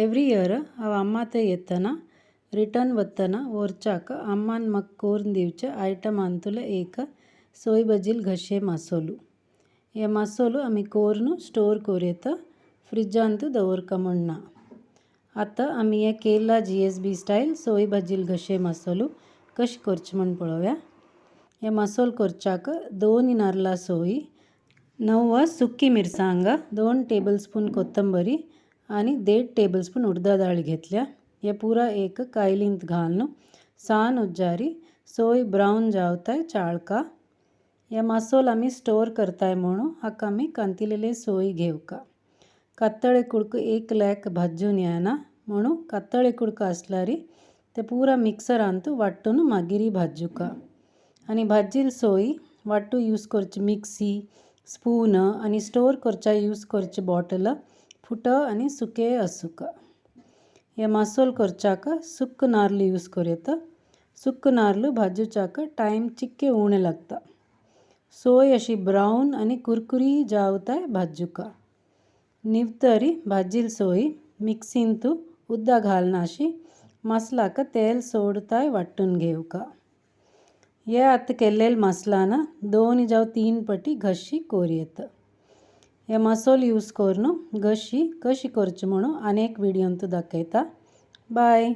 Every year ಅವ ಅಮ್ಮತೆ ಎತ್ತನ return ಬತ್ತನ ಓರ್ಚಾಕ ಅಮ್ಮನ್ ಮಕ್ ಕೋರ್ನ್ ದಿವ್ಚ item ಅಂತುಲ ಏಕ सोय बजील घशे मसालो या मसालो आम्ही कोरनु स्टोर कोरेत फ्रिजांतू दवरका म्हणना। आता आम्ही या केरला GSB स्टाईल सोय बजील घशे मसालो कशी करची म्हण पळोव्या। या मसालो करचाक 2 नारला सोयी 9 सुकी मिरसांग 2 टेबलस्पून कोथंबरी आणि 1.5 टेबलस्पून उडदा डाळ घेतल्या। या पुरा एक कायलिंत घालनु सान उज्जारी सोय ब्राउन जावताय चाळका। या मसालो आम्ही स्टोर करताय म्हणून हाका आम्ही कांतिलेले सोयी घेवका। कत्तळे कुडक एक लॅक भाजून येना म्हणून कत्तळे कुडक असलारी ते पुरा मिक्सरांतू वाटून मागिरी भाजूका। आणि भाजील सोयी वाटू यूज करची मिक्सी स्पून आणि स्टोर करचा यूज करची बॉटल फुट आणि सुके असुका। या मसालो करचाक सुक्क नारळ यूज करेत। सुक्क नारळ भाजूचाक टाइम चिक्के उणे लागता। सोय अशी ब्राउन आणि कुरकुरी जावताय भाजूका। निवतरी भाजील सोयी मिक्सींतू उद्दा घालनाशी मसलाक तेल सोडताय वाटून घेवका। या आता केल्लेल मसलान 2 जाव 3 पटी घशी कोरयेत। या मसालो यूज करून घशी कशी करची म्हणून अनेक व्हिडिओंतू दाखयता। बाय।